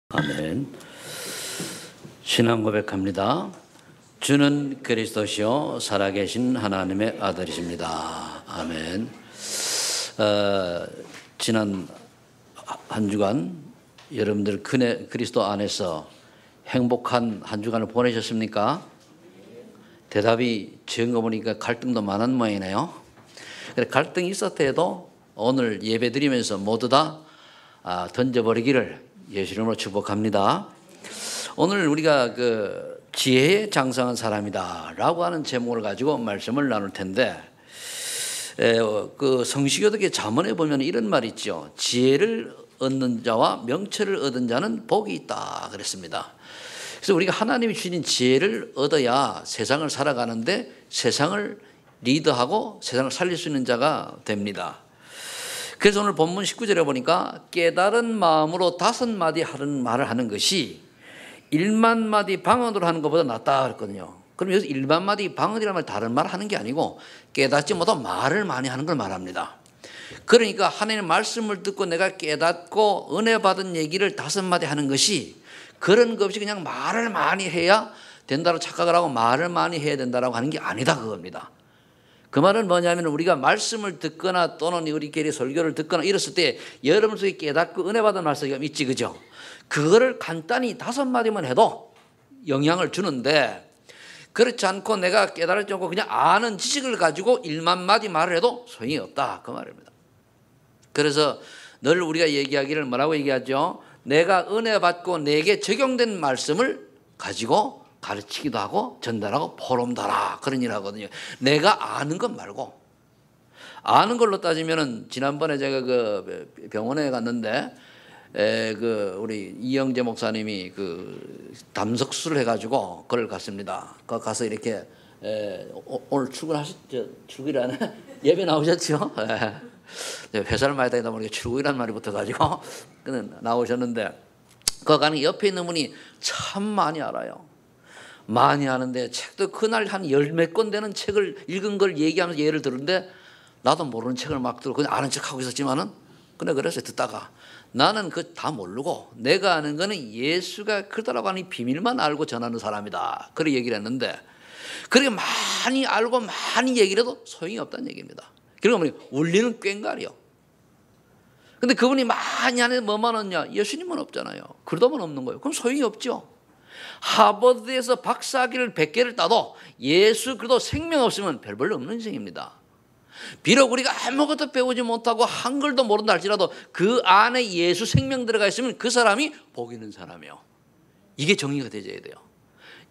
아멘. 신앙 고백합니다. 주는 그리스도시요 살아계신 하나님의 아들이십니다. 아멘. 지난 한 주간 여러분들 그리스도 안에서 행복한 한 주간을 보내셨습니까? 대답이 적은 거 보니까 갈등도 많은 모양이네요. 갈등이 있었더라도 오늘 예배 드리면서 모두 다 던져버리기를 예수 이름으로 축복합니다. 오늘 우리가 지혜에 장성한 사람이다 라고 하는 제목을 가지고 말씀을 나눌 텐데, 성시교독의 잠언에 보면 이런 말이 있죠. 지혜를 얻는 자와 명철을 얻은 자는 복이 있다 그랬습니다. 그래서 우리가 하나님이 주신 지혜를 얻어야 세상을 살아가는데 세상을 리드하고 세상을 살릴 수 있는 자가 됩니다. 그래서 오늘 본문 19절에 보니까 깨달은 마음으로 5마디 하는 말을 하는 것이 1만 마디 방언으로 하는 것보다 낫다 그랬거든요. 그럼 여기서 1만 마디 방언이라는 말 다른 말 하는 게 아니고 깨닫지 못하고 말을 많이 하는 걸 말합니다. 그러니까 하나님의 말씀을 듣고 내가 깨닫고 은혜 받은 얘기를 5마디 하는 것이 그런 것 없이 그냥 말을 많이 해야 된다고 착각을 하고 말을 많이 해야 된다고 하는 게 아니다 그겁니다. 그 말은 뭐냐면 우리가 말씀을 듣거나 또는 우리끼리 설교를 듣거나 이랬을 때 여러분 속에 깨닫고 은혜 받은 말씀이 있지, 그죠? 그거를 간단히 5마디만 해도 영향을 주는데, 그렇지 않고 내가 깨달을지 않고 그냥 아는 지식을 가지고 1만 마디 말을 해도 소용이 없다 그 말입니다. 그래서 늘 우리가 얘기하기를 뭐라고 얘기하죠? 내가 은혜 받고 내게 적용된 말씀을 가지고 가르치기도 하고 전달하고 포럼달아 그런 일 하거든요. 내가 아는 것 말고, 아는 걸로 따지면은 지난번에 제가 병원에 갔는데 우리 이영재 목사님이 담석 수술을 해가지고 그걸 갔습니다. 가서 이렇게 오늘 출근이라네 예배 나오셨죠? 회사를 많이 다니다 보니까 출근이라는 말이 붙어가지고 나오셨는데, 그 가는 옆에 있는 분이 참 많이 알아요. 많이 하는데 책도 그날 한 10몇 권 되는 책을 읽은 걸 얘기하면서 예를 들었는데, 나도 모르는 책을 막 들고 그냥 아는 척하고 있었지만은 근데 그래서 듣다가 나는 그거 다 모르고 내가 아는 거는 예수가 그러더라고 하는 비밀만 알고 전하는 사람이다 그렇게 얘기를 했는데, 그렇게 많이 알고 많이 얘기를 해도 소용이 없다는 얘기입니다. 그러니까 울리는 꽹과리요. 근데 그분이 많이 하는데 뭐만 얻냐? 예수님은 없잖아요. 그러다만 없는 거예요. 그럼 소용이 없죠. 하버드에서 박사학위를 100개를 따도 예수 그래도 생명 없으면 별 볼 없는 인생입니다. 비록 우리가 아무것도 배우지 못하고 한글도 모른다 할지라도 그 안에 예수 생명 들어가 있으면 그 사람이 복 있는 사람이에요. 이게 정의가 되어야 돼요.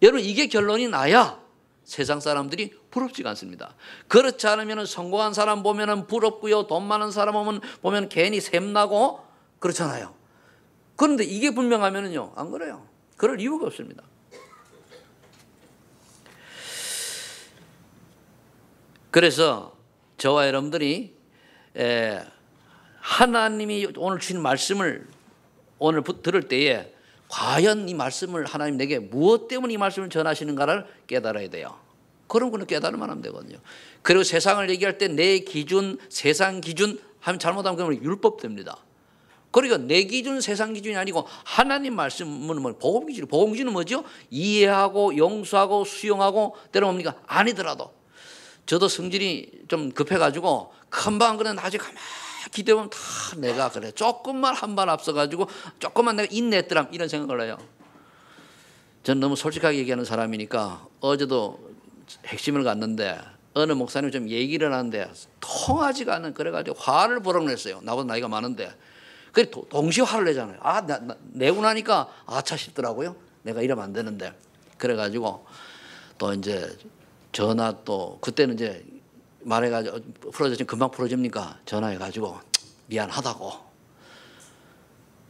여러분, 이게 결론이 나야 세상 사람들이 부럽지가 않습니다. 그렇지 않으면 성공한 사람 보면 부럽고요, 돈 많은 사람 보면 괜히 샘나고 그렇잖아요. 그런데 이게 분명하면요 안 그래요. 그럴 이유가 없습니다. 그래서 저와 여러분들이 하나님이 오늘 주신 말씀을 오늘 들을 때에 과연 이 말씀을 하나님 내게 무엇 때문에 이 말씀을 전하시는가를 깨달아야 돼요. 그런 거는 깨달으면 하면 되거든요. 그리고 세상을 얘기할 때 내 기준, 세상 기준 하면 잘못하면 그러면 율법 됩니다. 그러니까 내 기준, 세상 기준이 아니고 하나님 말씀은 복음 기준이에요. 복음 기준은 뭐죠? 이해하고 용서하고 수용하고 때로 뭡니까? 아니더라도. 저도 성질이 좀 급해가지고 금방 그래 아직 가만히 기대보면 다 내가 그래 조금만 한 발 앞서가지고 조금만 내가 인내했더라 이런 생각을 해요. 전 너무 솔직하게 얘기하는 사람이니까 어제도 핵심을 갔는데 어느 목사님 좀 얘기를 하는데 통하지가 않는, 그래가지고 화를 버럭 냈어요. 나보다 나이가 많은데. 그래 동시에 화를 내잖아요. 내고 나니까 아차 싶더라고요. 내가 이러면 안 되는데. 그래가지고 또 이제 전화 또 그때는 이제 말해가지고 풀어졌지만 금방 풀어집니까? 전화해가지고 미안하다고.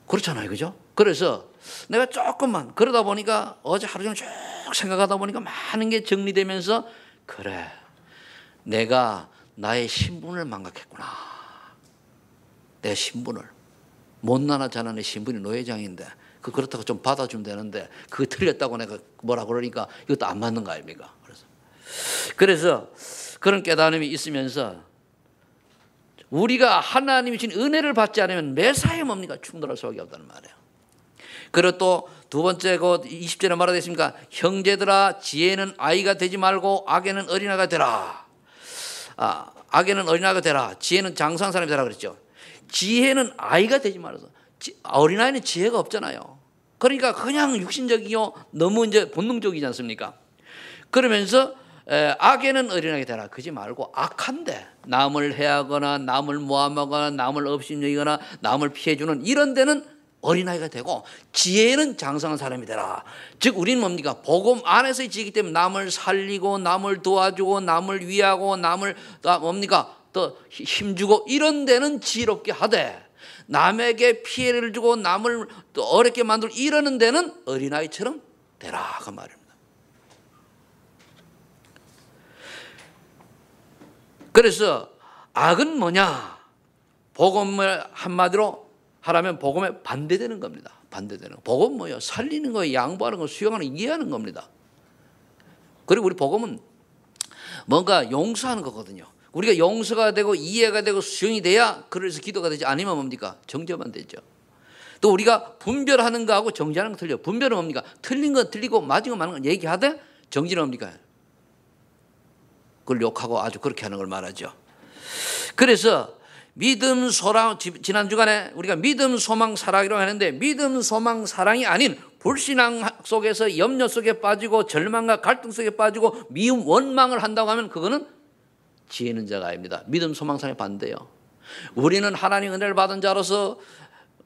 그렇잖아요, 그죠? 그래서 내가 조금만 그러다 보니까 어제 하루 종일 쭉 생각하다 보니까 많은 게 정리되면서 그래 내가 나의 신분을 망각했구나. 내 신분을. 못나나 자나의 신분이 노회장인데 그렇다고 좀 받아주면 되는데 그거 틀렸다고 내가 뭐라 그러니까 이것도 안 맞는 거 아닙니까? 그래서 그런 깨달음이 있으면서 우리가 하나님이 주신 은혜를 받지 않으면 매사에 뭡니까? 충돌할 수밖에 없다는 말이에요. 그리고 또 두 번째 그 20절에 말하되 있습니까? 형제들아 지혜는 아이가 되지 말고 악에는 어린아이가 되라. 악에는 어린아이가 되라. 지혜는 장성한 사람이 되라 그랬죠. 지혜는 아이가 되지 말아서. 어린아이는 지혜가 없잖아요. 그러니까 그냥 육신적이요 너무 이제 본능적이지 않습니까? 그러면서 악에는 어린아이가 되라. 그러지 말고 악한데 남을 해하거나 남을 모함하거나 남을 업신여기거나 남을 피해주는 이런 데는 어린아이가 되고 지혜는 장성한 사람이 되라. 즉 우리는 뭡니까? 복음 안에서의 지혜이기 때문에 남을 살리고 남을 도와주고 남을 위하고 남을 뭡니까? 더 힘주고 이런 데는 지혜롭게 하되 남에게 피해를 주고 남을 또 어렵게 만들고 이러는 데는 어린아이처럼 되라 그 말입니다. 그래서 악은 뭐냐? 복음을 한마디로 하라면 복음에 반대되는 겁니다. 반대되는 거. 복음 뭐예요? 살리는 거예요. 양보하는 거, 수용하는 거, 이해하는 겁니다. 그리고 우리 복음은 뭔가 용서하는 거거든요. 우리가 용서가 되고 이해가 되고 수용이 돼야 그래서 기도가 되지 아니면 뭡니까? 정죄만 되죠. 또 우리가 분별하는 거하고 정죄하는 거 틀려요. 분별은 뭡니까? 틀린 건 틀리고 맞은 건 맞는 건 얘기하되 정죄는 뭡니까? 그걸 욕하고 아주 그렇게 하는 걸 말하죠. 그래서 믿음, 소망, 지난 주간에 우리가 믿음, 소망, 사랑이라고 하는데 믿음, 소망, 사랑이 아닌 불신앙 속에서 염려 속에 빠지고 절망과 갈등 속에 빠지고 미움, 원망을 한다고 하면 그거는 지혜 있는 자가 아닙니다. 믿음, 소망, 사랑이 반대예요. 우리는 하나님 은혜를 받은 자로서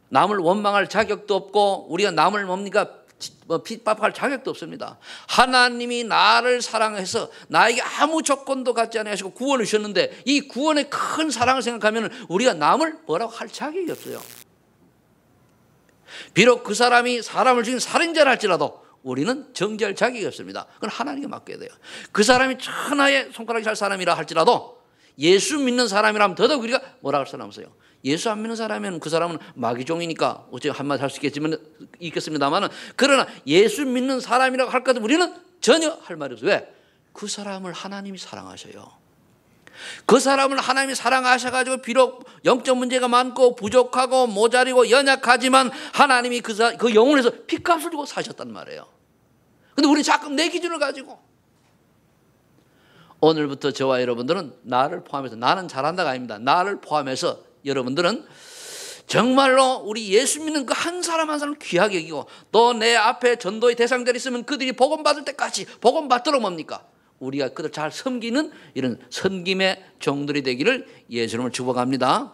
남을 원망할 자격도 없고 우리가 남을 뭡니까? 핍박할 자격도 없습니다. 하나님이 나를 사랑해서 나에게 아무 조건도 갖지 않으시고 구원을 주셨는데 이 구원의 큰 사랑을 생각하면 우리가 남을 뭐라고 할 자격이 없어요. 비록 그 사람이 사람을 죽인 살인자라 할지라도 우리는 정죄할 자격이 없습니다. 그건 하나님께 맡겨야 돼요. 그 사람이 천하의 손가락이 살 사람이라 할지라도 예수 믿는 사람이라면 더더욱 우리가 뭐라 할 사람 없어요. 예수 안 믿는 사람이면 그 사람은 마귀종이니까 어째 한마디 할 수 있겠습니다만 그러나 예수 믿는 사람이라고 할 것 같으면 우리는 전혀 할 말이 없어요. 왜? 그 사람을 하나님이 사랑하셔요. 그 사람을 하나님이 사랑하셔가지고 비록 영적 문제가 많고 부족하고 모자리고 연약하지만 하나님이 그 영혼에서 피값을 주고 사셨단 말이에요. 근데 우리 자꾸 내 기준을 가지고 오늘부터 저와 여러분들은 나를 포함해서 나는 잘한다가 아닙니다. 나를 포함해서 여러분들은 정말로 우리 예수 믿는 그 한 사람 한 사람 귀하게 여기고 또 내 앞에 전도의 대상들이 있으면 그들이 복음 받을 때까지 복음 받도록 뭡니까? 우리가 그들 잘 섬기는 이런 섬김의 종들이 되기를 예수님을 축복합니다.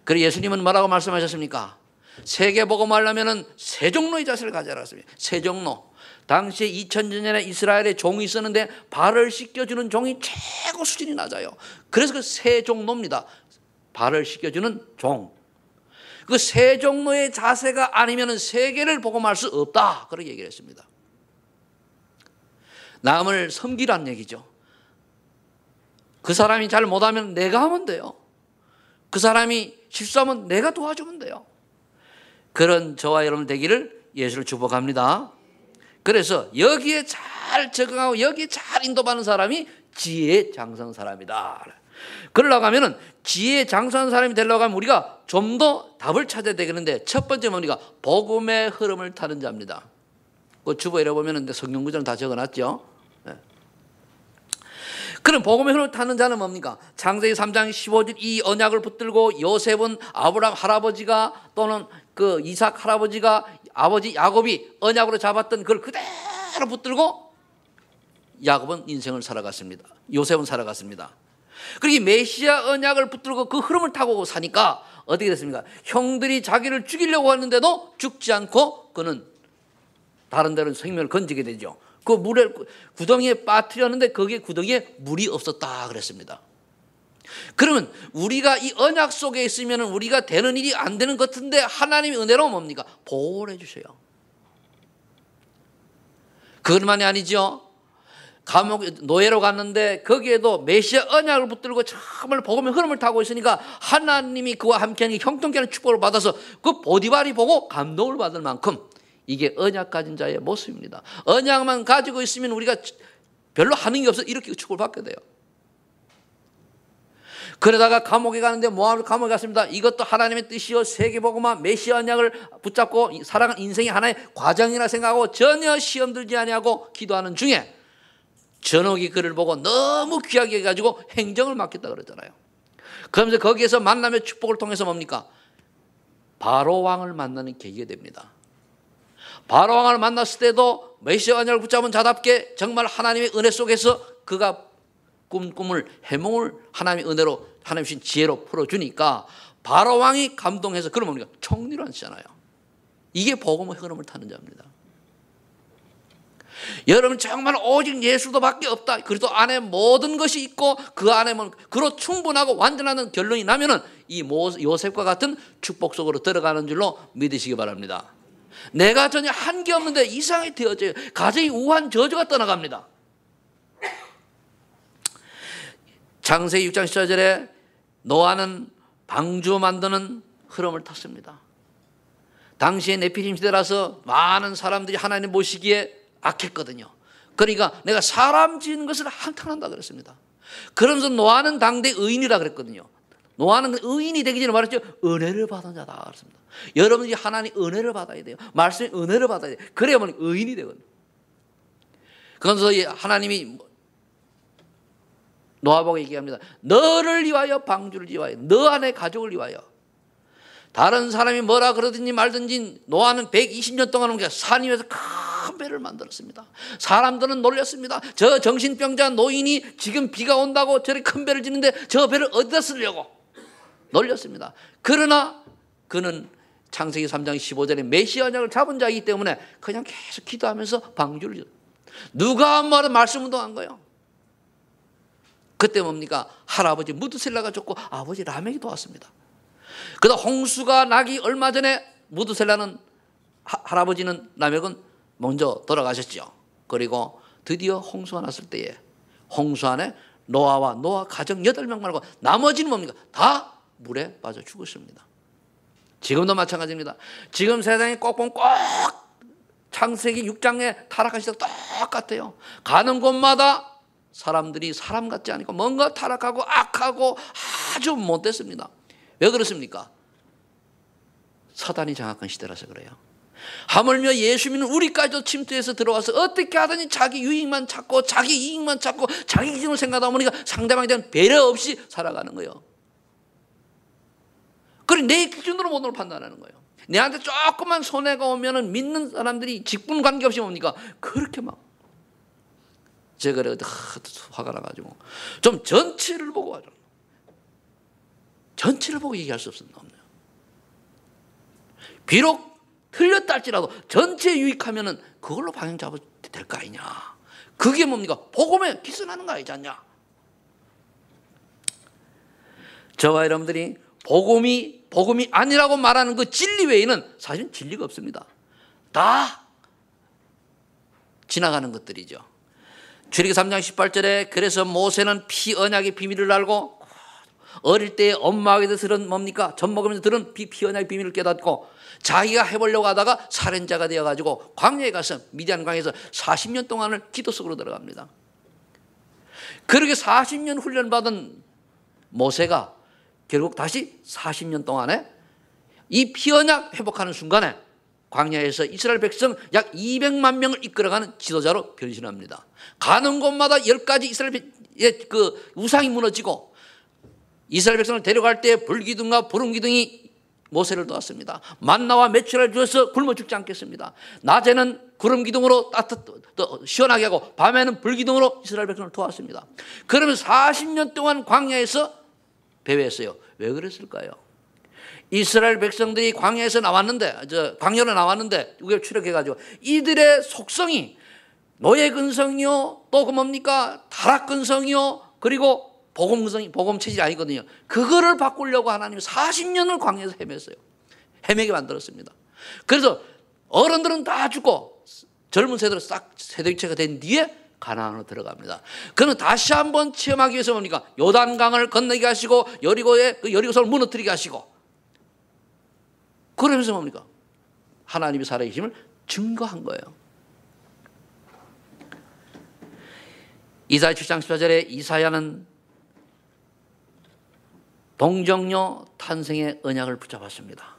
그리고 예수님은 뭐라고 말씀하셨습니까? 세계 복음하려면은 세 종로의 자세를 가져라 했습니다. 세 종로. 당시에 2000년 전에 이스라엘에 종이 있었는데 발을 씻겨주는 종이 최고 수준이 낮아요. 그래서 그 세 종로입니다. 발을 씻겨주는 종. 그 세 종로의 자세가 아니면 세계를 복음할 수 없다. 그렇게 얘기를 했습니다. 남을 섬기라는 얘기죠. 그 사람이 잘 못하면 내가 하면 돼요. 그 사람이 실수하면 내가 도와주면 돼요. 그런 저와 여러분 되기를 예수를 축복합니다. 그래서 여기에 잘 적응하고 여기에 잘 인도받는 사람이 지혜의 장성 사람이다. 그러려고 하면 지혜의 장성한 사람이 되려고 하면 우리가 좀 더 답을 찾아야 되겠는데 첫 번째 뭡니까? 복음의 흐름을 타는 자입니다. 그 주보에 보면 성경 구절은 다 적어놨죠. 네. 그럼 복음의 흐름을 타는 자는 뭡니까? 창세기 3장 15절 이 언약을 붙들고 요셉은 아브라함 할아버지가 또는 그 이삭 할아버지가 아버지 야곱이 언약으로 잡았던 그걸 그대로 붙들고 야곱은 인생을 살아갔습니다. 요셉은 살아갔습니다. 그리고 메시아 언약을 붙들고 그 흐름을 타고 사니까 어떻게 됐습니까? 형들이 자기를 죽이려고 하는데도 죽지 않고 그는 다른 데로 생명을 건지게 되죠. 그 물에 구덩이에 빠뜨렸는데 거기에 구덩이에 물이 없었다 그랬습니다. 그러면 우리가 이 언약 속에 있으면 우리가 되는 일이 안 되는 것 같은데 하나님의 은혜로 뭡니까? 보호를 해주셔요. 그것만이 아니죠. 감옥 노예로 갔는데 거기에도 메시아 언약을 붙들고 정말 복음의 흐름을 타고 있으니까 하나님이 그와 함께하는 형통케 하는 축복을 받아서 그 보디발이 보고 감동을 받을 만큼 이게 언약 가진 자의 모습입니다. 언약만 가지고 있으면 우리가 별로 하는 게 없어 이렇게 축복을 받게 돼요. 그러다가 감옥에 가는데 모압 감옥에 갔습니다. 이것도 하나님의 뜻이요 세계복음화 메시아 언약을 붙잡고 살아가는 인생의 하나의 과정이라 생각하고 전혀 시험 들지 아니하고 기도하는 중에 전옥이 그를 보고 너무 귀하게 해가지고 행정을 맡겼다 그러잖아요. 그러면서 거기에서 만남의 축복을 통해서 뭡니까? 바로 왕을 만나는 계기가 됩니다. 바로 왕을 만났을 때도 메시아 언약을 붙잡은 자답게 정말 하나님의 은혜 속에서 그가 꿈을 해몽을 하나님의 은혜로 하나님 주신 지혜로 풀어주니까 바로 왕이 감동해서 그러면 우리가 총리로 앉잖아요. 이게 복음의 흐름을 타는 자입니다. 여러분 정말 오직 예수도밖에 없다. 그리스도 안에 모든 것이 있고 그 안에는 그로 충분하고 완전한 결론이 나면은 이 요셉과 같은 축복 속으로 들어가는 줄로 믿으시기 바랍니다. 내가 전혀 한 게 없는데 이상하게 되어져요. 가정이 우한 저주가 떠나갑니다. 창세기 6장 14절에 노아는 방주 만드는 흐름을 탔습니다. 당시에 네피림 시대라서 많은 사람들이 하나님 모시기에 악했거든요. 그러니까 내가 사람 지은 것을 한탄한다 그랬습니다. 그러면서 노아는 당대 의인이라 그랬거든요. 노아는 의인이 되기 전에 말했죠. 은혜를 받은 자다 그랬습니다. 여러분이 하나님 은혜를 받아야 돼요. 말씀의 은혜를 받아야 돼요. 그래야만 의인이 되거든요. 그래서 하나님이 노아보고 얘기합니다. 너를 위하여 방주를 위하여 너 안에 가족을 위하여. 다른 사람이 뭐라 그러든지 말든지 노아는 120년 동안 산 위에서 큰 배를 만들었습니다. 사람들은 놀렸습니다. 저 정신병자 노인이 지금 비가 온다고 저렇게 큰 배를 짓는데 저 배를 어디다 쓰려고 놀렸습니다. 그러나 그는 창세기 3장 15절에 메시아 언약을 잡은 자이기 때문에 그냥 계속 기도하면서 방주를 누가 한 말은 말씀 운동한 거예요. 그때 뭡니까? 할아버지 무드셀라가 죽고 아버지 라멕이 도왔습니다. 그러다 홍수가 나기 얼마 전에 무드셀라는 할아버지는 라멕은 먼저 돌아가셨죠. 그리고 드디어 홍수가 났을 때에 홍수 안에 노아와 노아 가정 8명 말고 나머지는 뭡니까? 다 물에 빠져 죽었습니다. 지금도 마찬가지입니다. 지금 세상에 꼭 보면 꼭 창세기 6장에 타락한 시대가 똑같아요. 가는 곳마다 사람들이 사람 같지 않고 뭔가 타락하고 악하고 아주 못됐습니다. 왜 그렇습니까? 사단이 장악한 시대라서 그래요. 하물며 예수 믿는 우리까지도 침투해서 들어와서 어떻게 하더니 자기 유익만 찾고 자기 이익만 찾고 자기 기준을 생각하다 보니까 상대방에 대한 배려 없이 살아가는 거예요. 그리고 내 기준으로 모든 걸 판단하는 거예요. 내한테 조금만 손해가 오면은 믿는 사람들이 직분 관계없이 뭡니까? 그렇게 막 제가 그래 화가 나가지고 좀 전체를 보고 하죠. 전체를 보고 얘기할 수 없습니다. 비록 틀렸다 할지라도 전체 유익하면은 그걸로 방향 잡아도 될 거 아니냐. 그게 뭡니까? 복음에 기선하는 거 아니지 않냐. 저와 여러분들이 복음이 아니라고 말하는 그 진리 외에는 사실은 진리가 없습니다. 다 지나가는 것들이죠. 출애굽기 3장 18절에 그래서 모세는 피 언약의 비밀을 알고 어릴 때 엄마에게서 들은 뭡니까? 젖 먹으면서 들은 피 언약의 비밀을 깨닫고 자기가 해보려고 하다가 살인자가 되어가지고 광야에 가서 미디안 광야에서 40년 동안을 기도 속으로 들어갑니다. 그렇게 40년 훈련받은 모세가 결국 다시 40년 동안에 이 피언약 회복하는 순간에 광야에서 이스라엘 백성 약 200만 명을 이끌어가는 지도자로 변신합니다. 가는 곳마다 10가지 이스라엘의 그 우상이 무너지고 이스라엘 백성을 데려갈 때 불기둥과 부름기둥이 모세를 도왔습니다. 만나와 메추라를 주어서 굶어 죽지 않겠습니다. 낮에는 구름기둥으로 시원하게 하고 밤에는 불기둥으로 이스라엘 백성을 도왔습니다. 그러면 40년 동안 광야에서 배회했어요. 왜 그랬을까요? 이스라엘 백성들이 광야에서 나왔는데, 광야로 나왔는데, 우리가 추력해가지고, 이들의 속성이 노예 근성이요, 또 그 뭡니까? 타락 근성이요, 그리고 복음 근성이, 복음 체질이 아니거든요. 그거를 바꾸려고 하나님이 40년을 광야에서 헤맸어요. 헤매게 만들었습니다. 그래서 어른들은 다 죽고, 젊은 세대로 싹 세대교체가 된 뒤에 가나안으로 들어갑니다. 그는 다시 한번 체험하기 위해서 뭡니까? 요단강을 건너게 하시고 여리고의 그 여리고성을 무너뜨리게 하시고 그러면서 뭡니까? 하나님이 살아계심을 증거한 거예요. 이사야 7장 14절에 이사야는 동정녀 탄생의 언약을 붙잡았습니다.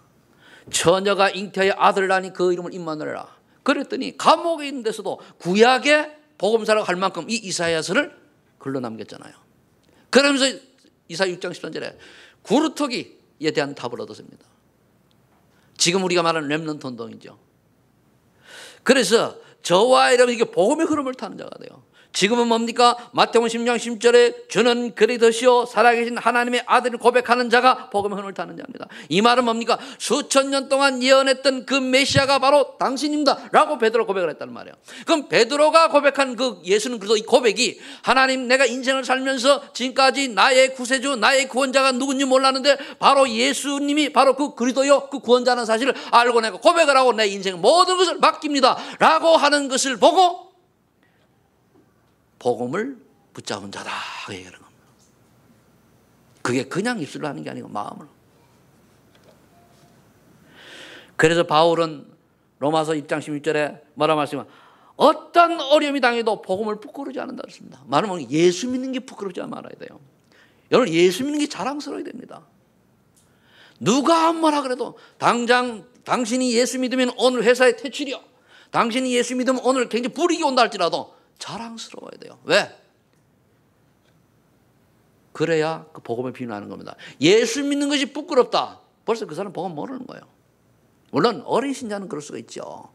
처녀가 잉태하여 아들을 낳으니 그 이름을 임마누엘이라. 그랬더니 감옥에 있는 데서도 구약의 복음사라고 할 만큼 이 이사야서를 글로 남겼잖아요. 그러면서 이사야 6장 13절에 구루터기에 대한 답을 얻었습니다. 지금 우리가 말하는 렘넌트 운동이죠. 그래서 저와 여러분 이게 복음의 흐름을 타는 자가 돼요. 지금은 뭡니까? 마태복음 10장 10절에 주는 그리스도시요 살아계신 하나님의 아들을 고백하는 자가 복음의 흐름을 타는 자입니다. 이 말은 뭡니까? 수천 년 동안 예언했던 그 메시아가 바로 당신입니다 라고 베드로 고백을 했다는 말이에요. 그럼 베드로가 고백한 그 예수는 그래서 이 고백이 하나님 내가 인생을 살면서 지금까지 나의 구세주 나의 구원자가 누군지 몰랐는데 바로 예수님이 바로 그 그리스도요 그 구원자라는 사실을 알고 내가 고백을 하고 내 인생 모든 것을 맡깁니다 라고 하는 것을 보고 복음을 붙잡은 자다 그 얘기하는 겁니다. 그게 그냥 입술로 하는 게 아니고 마음으로. 그래서 바울은 로마서 1장 16절에 뭐라 말씀하면 어떤 어려움이 당해도 복음을 부끄러우지 않는다 그랬습니다. 말하면 예수 믿는 게 부끄럽지 말아야 돼요. 여러분 예수 믿는 게 자랑스러워야 됩니다. 누가 뭐라 그래도 당장 당신이 예수 믿으면 오늘 회사에 퇴출이요. 당신이 예수 믿으면 오늘 굉장히 불이익이 온다 할지라도 자랑스러워야 돼요. 왜? 그래야 그 복음을 비유하는 겁니다. 예수 믿는 것이 부끄럽다. 벌써 그 사람 복음 모르는 거예요. 물론 어린 신자는 그럴 수가 있죠.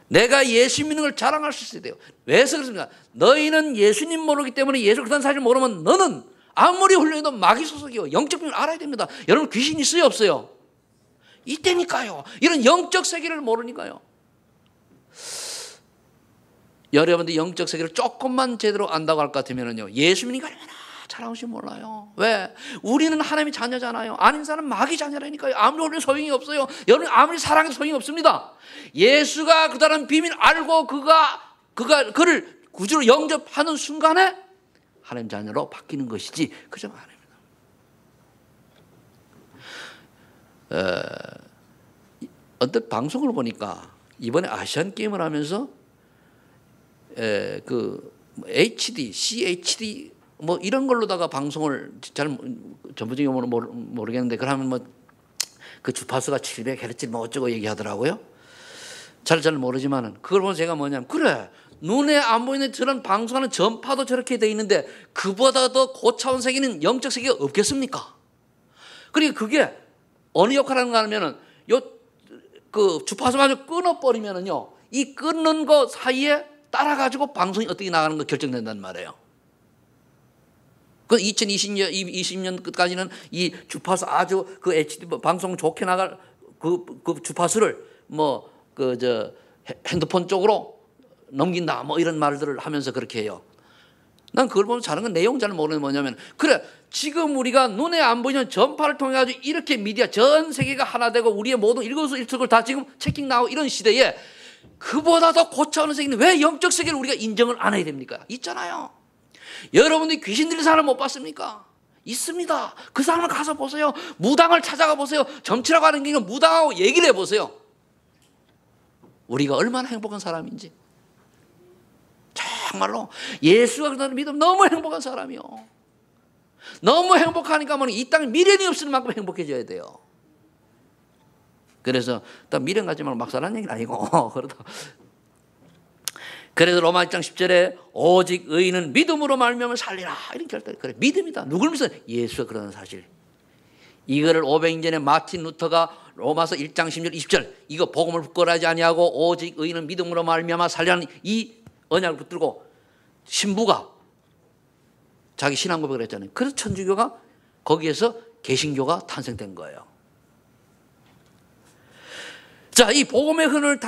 내가 예수 믿는 걸 자랑할 수 있어야 돼요. 왜서 그렇습니까? 너희는 예수님 모르기 때문에 예수 그리스도는 사실 모르면 너는 아무리 훌륭해도 마귀 소속이요. 영적 비밀을 알아야 됩니다. 여러분 귀신 있어요 없어요? 이때니까요. 이런 영적 세계를 모르니까요. 여러분들 영적 세계를 조금만 제대로 안다고 할 것 같으면요 예수 믿는 게 얼마나 잘하는지 몰라요. 왜? 우리는 하나님의 자녀잖아요. 아닌 사람은 마귀 자녀라니까요. 아무리 올리면 소용이 없어요. 여러분 아무리 사랑해도 소용이 없습니다. 예수가 그다는 비밀 알고 그를 구주로 영접하는 순간에 하나님 자녀로 바뀌는 것이지 그점 아닙니다. 어떤 방송을 보니까 이번에 아시안 게임을 하면서 그 HD, CHD 뭐 이런 걸로다가 방송을 잘 전부적인 용어는 모르겠는데 그러면 뭐 그 주파수가 700Hz 뭐 어쩌고 얘기하더라고요. 잘 모르지만은 그걸 보면 제가 뭐냐면 그래 눈에 안 보이는 저런 방송하는 전파도 저렇게 돼 있는데 그보다 더 고차원 세계는 영적 세계가 없겠습니까? 그러니까 그게 어느 역할을 하는가 하면은 그 주파수마저 끊어버리면은요 이 끊는 거 사이에 따라가지고 방송이 어떻게 나가는 거 결정된단 말이에요. 그 2020년 끝까지는 이 주파수 아주 그 HD 방송 좋게 나갈 그 주파수를 핸드폰 쪽으로 넘긴다 뭐 이런 말들을 하면서 그렇게 해요. 난 그걸 보면 다른 건 내용 잘 모르는 뭐냐면 그래 지금 우리가 눈에 안 보이는 전파를 통해 가지고 이렇게 미디어 전 세계가 하나 되고 우리의 모든 일거수일투족을 다 지금 체킹 나오고 이런 시대에 그보다 더 고차원의 세계는 왜 영적 세계를 우리가 인정을 안 해야 됩니까? 있잖아요. 여러분들이 귀신 들린 사람 못 봤습니까? 있습니다. 그 사람을 가서 보세요. 무당을 찾아가 보세요. 점치라고 하는 게 무당하고 얘기를 해보세요. 우리가 얼마나 행복한 사람인지. 정말로 예수가 그다음에 믿으면 너무 행복한 사람이요. 너무 행복하니까 이 땅에 미련이 없을 만큼 행복해져야 돼요. 그래서 미련 갖지 말고 막 살라는 얘기는 아니고 그러다. 그래서 로마 1장 10절에 오직 의인은 믿음으로 말미암아 살리라 이런 결단. 그래 믿음이다. 누굴 믿어? 예수가 그러는 사실. 이거를 500년 전에 마틴 루터가 로마서 1장 10절 20절 이거 복음을 부끄러워하지 아니하고 오직 의인은 믿음으로 말미암아 살리라는 이 언약을 붙들고 신부가 자기 신앙 고백을 했잖아요. 그래서 천주교가 거기에서 개신교가 탄생된 거예요. 자, 이 복음의 흐름을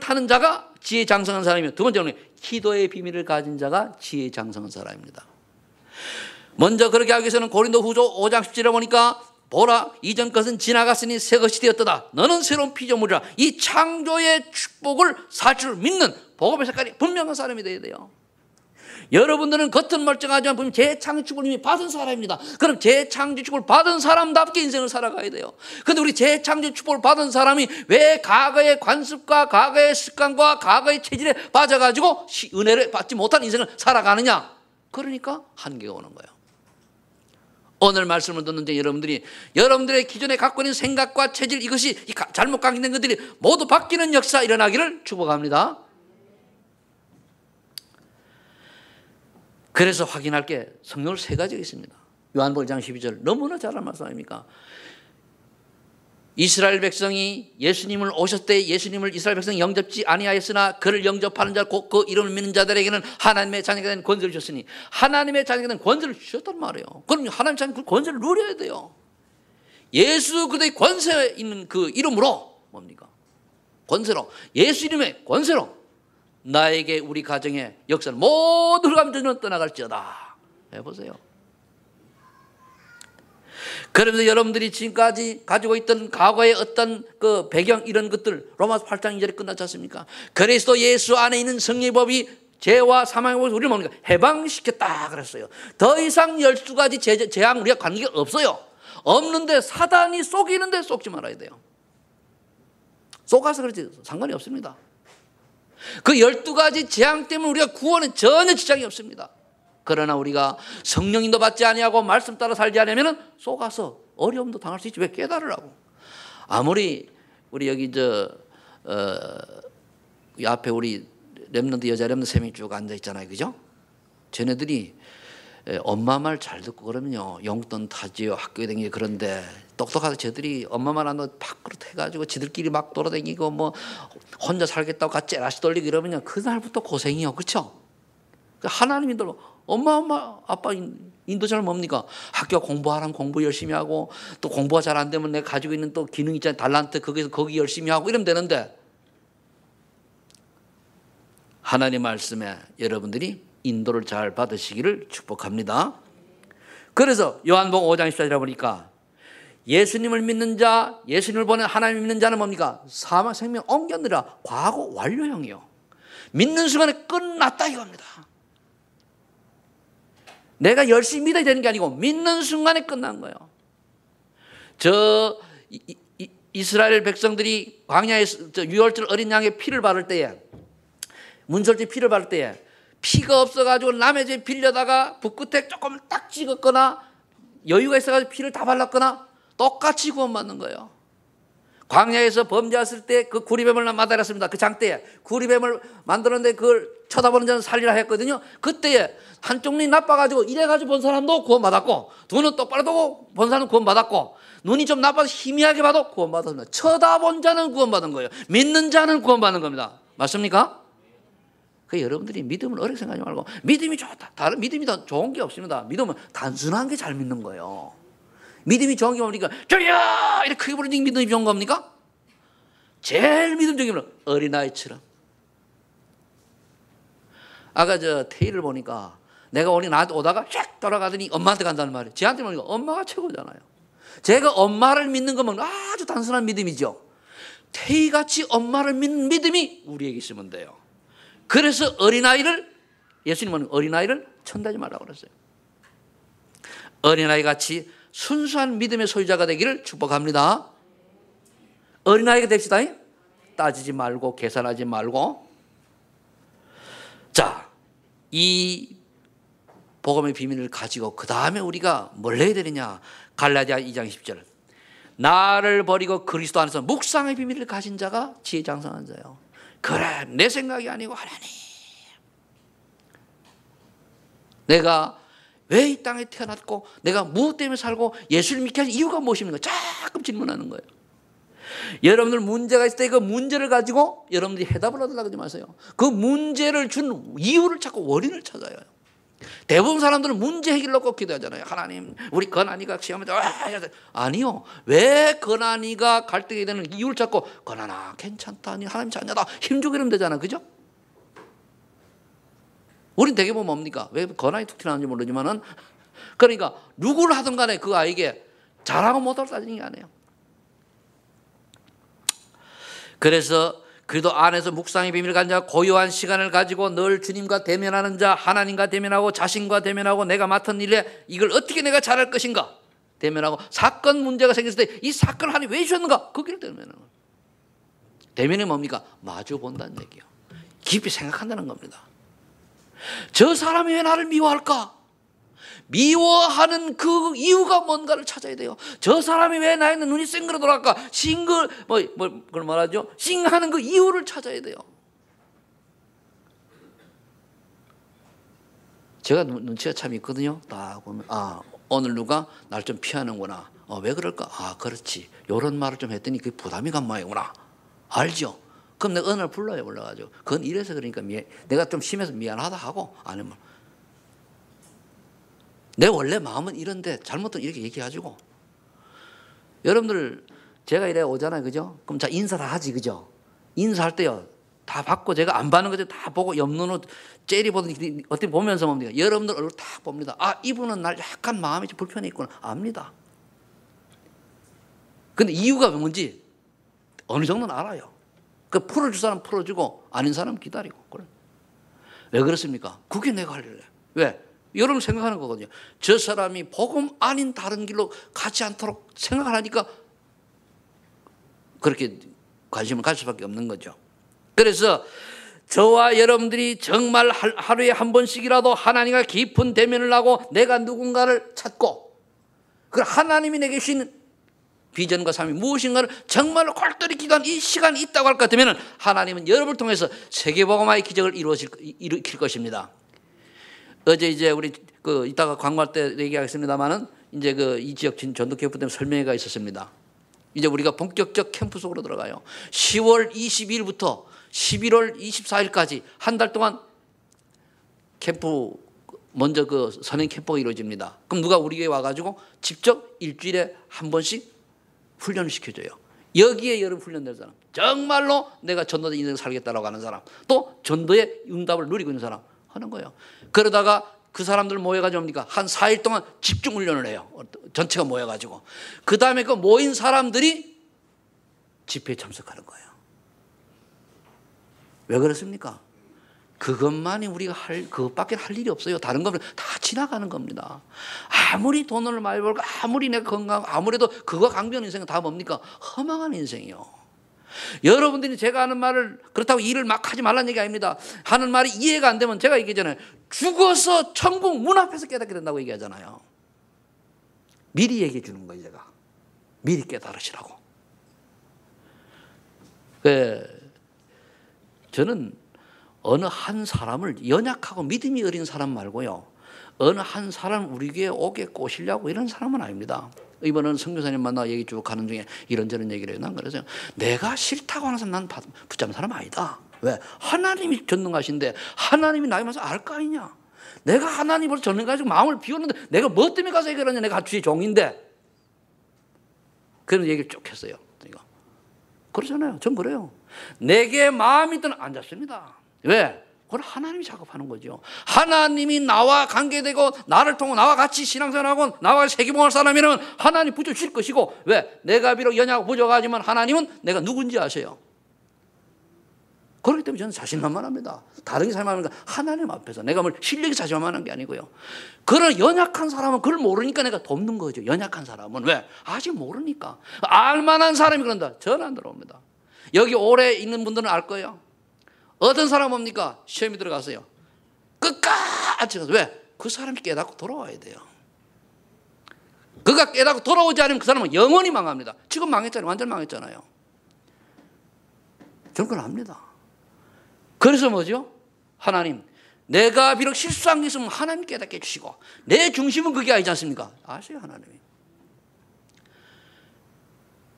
타는 자가 지혜 장성한 사람이며 두 번째는 기도의 비밀을 가진 자가 지혜 장성한 사람입니다. 먼저 그렇게 하기 위해서는 고린도후서 5장 10절에 보니까 보라 이전 것은 지나갔으니 새 것이 되었도다. 너는 새로운 피조물이라. 이 창조의 축복을 사실을 믿는 복음의 색깔이 분명한 사람이 되어야 돼요. 여러분들은 겉은 멀쩡하지만 분명 재창조 축복을 이미 받은 사람입니다. 그럼 재창조 축복을 받은 사람답게 인생을 살아가야 돼요. 그런데 우리 재창조 축복을 받은 사람이 왜 과거의 관습과 과거의 습관과 과거의 체질에 빠져가지고 은혜를 받지 못한 인생을 살아가느냐? 그러니까 한계가 오는 거예요. 오늘 말씀을 듣는 여러분들이 여러분들의 기존에 갖고 있는 생각과 체질, 이것이 잘못 각인된 것들이 모두 바뀌는 역사 일어나기를 축복합니다. 그래서 확인할 게 성경을 세 가지가 있습니다. 요한복음 1장 12절 너무나 잘한 말씀 아닙니까? 이스라엘 백성이 예수님을 오셨을 때 예수님을 이스라엘 백성이 영접지 아니하였으나 그를 영접하는 자 곧 그 이름을 믿는 자들에게는 하나님의 자녀가 된 권세를 주셨으니, 하나님의 자녀가 된 권세를 주셨단 말이에요. 그럼 하나님의 자녀 그 권세를 누려야 돼요. 예수 그리스도의 권세 있는 그 이름으로 뭡니까? 권세로, 예수 이름의 권세로 나에게 우리 가정의 역사를 모두 감정으로 떠나갈지어다. 해보세요. 그러면서 여러분들이 지금까지 가지고 있던 과거의 어떤 그 배경 이런 것들 로마서 8장 2절에 끝났지 않습니까? 그리스도 예수 안에 있는 성령의 법이 죄와 사망의 법을 우리를 뭡니까? 해방시켰다 그랬어요. 더 이상 12가지 재앙 우리가 관계가 없어요. 없는데 사단이 속이는데 속지 말아야 돼요. 속아서 그렇지 상관이 없습니다. 그 12가지 재앙 때문에 우리가 구원에 전혀 지장이 없습니다. 그러나 우리가 성령 인도 받지 아니하고 말씀 따라 살지 않으면 속아서 어려움도 당할 수 있지. 왜 깨달으라고. 아무리 우리 여기 이 앞에 우리 렘넌트 여자 렘넌트 3명이 쭉 앉아 있잖아요. 그죠? 쟤네들이 엄마 말 잘 듣고 그러면요 용돈 타지요 학교에 다니고. 그런데 똑똑하게 쟤들이 엄마 말 안 듣고 밖으로 해가지고 지들끼리 막 돌아다니고 뭐 혼자 살겠다고 같이 째라시 돌리고 이러면요 그날부터 고생이요. 그렇죠? 하나님인들로 엄마 아빠 인도자는 뭡니까? 학교 공부하라면 공부 열심히 하고, 또 공부가 잘 안 되면 내가 가지고 있는 또 기능 있잖아요. 달란트 거기 열심히 하고 이러면 되는데, 하나님 말씀에 여러분들이 인도를 잘 받으시기를 축복합니다. 그래서 요한복음 5장 14절에 보니까 예수님을 믿는 자, 예수님을 보낸 하나님을 믿는 자는 뭡니까? 사망 생명 옮겼느라 과거 완료형이요. 믿는 순간에 끝났다 이겁니다. 내가 열심히 믿어야 되는 게 아니고 믿는 순간에 끝난 거예요. 이스라엘 백성들이 광야에서 유월절 어린 양의 피를 바를 때에, 문설주 피를 바를 때에 피가 없어가지고 남의 집 빌려다가 붓끝에 조금 딱 찍었거나 여유가 있어가지고 피를 다 발랐거나 똑같이 구원받는 거예요. 광야에서 범죄했을 때 그 구리뱀을 마다렸습니다. 그 장대에 구리뱀을 만들었는데 그걸 쳐다보는 자는 살리라 했거든요. 그때에 한쪽 눈이 나빠가지고 이래가지고 본 사람도 구원받았고, 눈은 똑바로 보고 본 사람은 구원받았고, 눈이 좀 나빠서 희미하게 봐도 구원받았습니다. 쳐다본 자는 구원받은 거예요. 믿는 자는 구원받는 겁니다. 맞습니까? 그 여러분들이 믿음을 어렵게 생각하지 말고, 믿음이 좋다. 다른 믿음이 더 좋은 게 없습니다. 믿음은 단순한 게 잘 믿는 거예요. 믿음이 좋은 게 뭡니까? 주여! 이렇게 크게 부르는 믿음이 좋은 겁니까? 제일 믿음적인 건 어린아이처럼. 아까 테일을 보니까 내가 나한테 오다가 쫙 돌아가더니 엄마한테 간다는 말이에요. 쟤한테 보니까 엄마가 최고잖아요. 제가 엄마를 믿는 것은 아주 단순한 믿음이죠. 테이같이 엄마를 믿는 믿음이 우리에게 있으면 돼요. 그래서 예수님은 어린아이를 천대하지 말라고 그랬어요. 어린아이같이 순수한 믿음의 소유자가 되기를 축복합니다. 어린아이가 됩시다. 따지지 말고 계산하지 말고. 자, 이 복음의 비밀을 가지고 그 다음에 우리가 뭘 해야 되느냐. 갈라디아 2장 10절. 나를 버리고 그리스도 안에서 묵상의 비밀을 가진 자가 지혜 장성한 자요. 그래, 내 생각이 아니고 하나님. 내가 왜 이 땅에 태어났고 내가 무엇 때문에 살고 예수를 믿게 한 이유가 무엇입니까? 자꾸 질문하는 거예요. 여러분들 문제가 있을 때 그 문제를 가지고 여러분들이 해답을 얻으려고 하지 마세요. 그 문제를 준 이유를 찾고 원인을 찾아요. 대부분 사람들은 문제 해결로 꼭 기도하잖아요. 하나님, 우리 건한이가 시험에 아니요. 왜 건한이가 갈등이 되는 이유를 찾고 건한아 괜찮다, 하나님 자녀다 힘주고 이러면 되잖아. 그죠? 우린 되게 보면 뭡니까? 왜 건한이 툭 튀어나오는지 모르지만은, 그러니까 누구를 하든 간에 그 아이에게 잘하고 못하고 따지는 게 아니에요. 그래서 그래도 안에서 묵상의 비밀을 가진 자, 고요한 시간을 가지고 늘 주님과 대면하는 자, 하나님과 대면하고 자신과 대면하고 내가 맡은 일에 이걸 어떻게 내가 잘할 것인가 대면하고, 사건 문제가 생겼을 때 이 사건을 하나님 왜 주셨는가 거기를 대면하는 거예요. 대면이 뭡니까? 마주 본다는 얘기예요. 깊이 생각한다는 겁니다. 저 사람이 왜 나를 미워할까? 미워하는 그 이유가 뭔가를 찾아야 돼요. 저 사람이 왜 나에는 눈이 쌩그러 돌아갈까? 그걸 말하죠? 싱하는 그 이유를 찾아야 돼요. 제가 눈치가 참 있거든요. 딱 보면 오늘 누가 날 좀 피하는구나. 왜 그럴까? 그렇지. 이런 말을 좀 했더니 그게 부담이 간 모양이구나. 알죠? 그럼 내가 어느 날 불러요. 불러가지고 그건 이래서 그러니까 내가 좀 심해서 미안하다 하고 아니면 내 원래 마음은 이런데 잘못된 이렇게 얘기해가지고 여러분들 제가 이래 오잖아요. 그죠? 그럼 자 인사 다 하지. 그죠? 인사할 때요. 다 받고 제가 안 받는 거죠. 다 보고 옆눈으로 째리 보더니 어떻게 보면서 뭡니까? 여러분들 얼굴 다 봅니다. 이분은 날 약간 마음이 좀 불편해 있구나. 압니다. 근데 이유가 뭔지 어느 정도는 알아요. 그 풀어줄 사람 풀어주고 아닌 사람 기다리고. 그래. 왜 그렇습니까? 그게 내가 할 일이에요. 왜? 여러분 생각하는 거거든요. 저 사람이 복음 아닌 다른 길로 가지 않도록 생각을 하니까 그렇게 관심을 가질 수밖에 없는 거죠. 그래서 저와 여러분들이 정말 하루에 한 번씩이라도 하나님과 깊은 대면을 하고 내가 누군가를 찾고 그 하나님이 내게 주신 비전과 삶이 무엇인가를 정말로 골똘히 기도한 이 시간이 있다고 할 것 같으면 하나님은 여러분을 통해서 세계복음화의 기적을 일으킬 것입니다. 어제 이제 우리 이따가 광고할 때 얘기하겠습니다만은 이제 이 지역 전도 캠프 때문에 설명회가 있었습니다. 이제 우리가 본격적 캠프 속으로 들어가요. 10월 22일부터 11월 24일까지 한 달 동안 캠프 먼저 선행 캠프가 이루어집니다. 그럼 누가 우리 교회에 와가지고 직접 일주일에 한 번씩 훈련을 시켜줘요. 여기에 여러분 훈련될 사람, 정말로 내가 전도의 인생을 살겠다라고 하는 사람, 또 전도의 응답을 누리고 있는 사람 하는 거예요. 그러다가 그 사람들 모여가지고 뭡니까? 한 4일 동안 집중 훈련을 해요. 전체가 모여가지고. 그 다음에 그 모인 사람들이 집회에 참석하는 거예요. 왜 그렇습니까? 그것만이 우리가 그것밖에 할 일이 없어요. 다른 거는 다 지나가는 겁니다. 아무리 돈을 많이 벌고 아무리 내가 건강하고 아무래도 그거 강변 인생은 다 뭡니까? 허망한 인생이요. 여러분들이 제가 하는 말을 그렇다고 일을 막 하지 말라는 얘기 아닙니다. 하는 말이 이해가 안 되면 제가 얘기하잖아요. 죽어서 천국 문 앞에서 깨닫게 된다고 얘기하잖아요. 미리 얘기해 주는 거예요. 제가 미리 깨달으시라고. 저는 어느 한 사람을 연약하고 믿음이 어린 사람 말고요. 어느 한 사람 우리 교회에 오게 꼬시려고 이런 사람은 아닙니다. 이번에는 선교사님 만나 얘기 쭉 하는 중에 이런저런 얘기를 해요. 난 그래서 내가 싫다고 하는 사람 난 붙잡는 사람 아니다. 왜? 하나님이 전능하신데 하나님이 나에 맞서 알 거 아니냐. 내가 하나님으로 전능하시고 마음을 비웠는데 내가 뭐 때문에 가서 얘기하느냐. 내가 주의 종인데. 그런 얘기를 쭉 했어요. 그러니까. 그러잖아요. 전 그래요. 내게 마음이 드는 안 잡습니다. 왜? 그걸 하나님이 작업하는 거죠. 하나님이 나와 관계되고 나를 통해 나와 같이 신앙생활하고 나와 같이 세계복음을 사람이라면 하나님 붙여주실 것이고 왜? 내가 비록 연약하고 부족하지만 하나님은 내가 누군지 아셔요. 그렇기 때문에 저는 자신만만합니다. 다르게 살만하는 건 하나님 앞에서 내가 뭘 실력이 자신만만한 게 아니고요. 그런 연약한 사람은 그걸 모르니까 내가 돕는 거죠. 연약한 사람은 왜? 아직 모르니까. 알만한 사람이 그런다. 전혀 안 들어옵니다. 여기 오래 있는 분들은 알 거예요. 어떤 사람 뭡니까? 시험이 들어가서요. 끝까지 가서 왜? 그 사람이 깨닫고 돌아와야 돼요. 그가 깨닫고 돌아오지 않으면 그 사람은 영원히 망합니다. 지금 망했잖아요. 완전 망했잖아요. 저는 그걸 압니다. 그래서 뭐죠? 하나님, 내가 비록 실수한 게 있으면 하나님 깨닫게 해주시고 내 중심은 그게 아니지 않습니까? 아세요, 하나님이.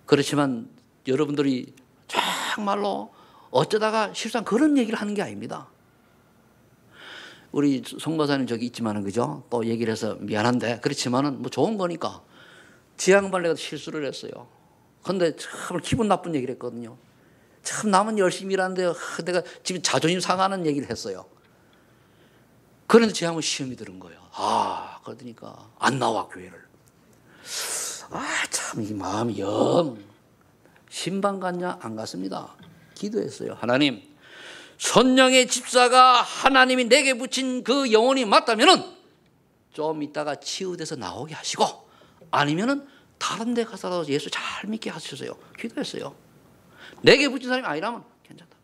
그렇지만 여러분들이 정말로 어쩌다가 실수한 그런 얘기를 하는 게 아닙니다. 우리 송과사님 저기 있지만은 그죠? 또 얘기를 해서 미안한데 그렇지만은 뭐 좋은 거니까 지양발 내가 실수를 했어요. 근데 참 기분 나쁜 얘기를 했거든요. 참 남은 열심히 일하는데 내가 지금 자존심 상하는 얘기를 했어요. 그런데 제 한번 시험이 들은 거예요. 그러니까 안 나와 교회를. 참 이 마음이 영 신방 갔냐? 안 갔습니다. 기도했어요. 하나님, 선영의 집사가 하나님이 내게 붙인 그 영혼이 맞다면은 좀 이따가 치유돼서 나오게 하시고 아니면은 다른 데 가서 예수 잘 믿게 하셔서요. 기도했어요. 내게 붙인 사람이 아니라면 괜찮다.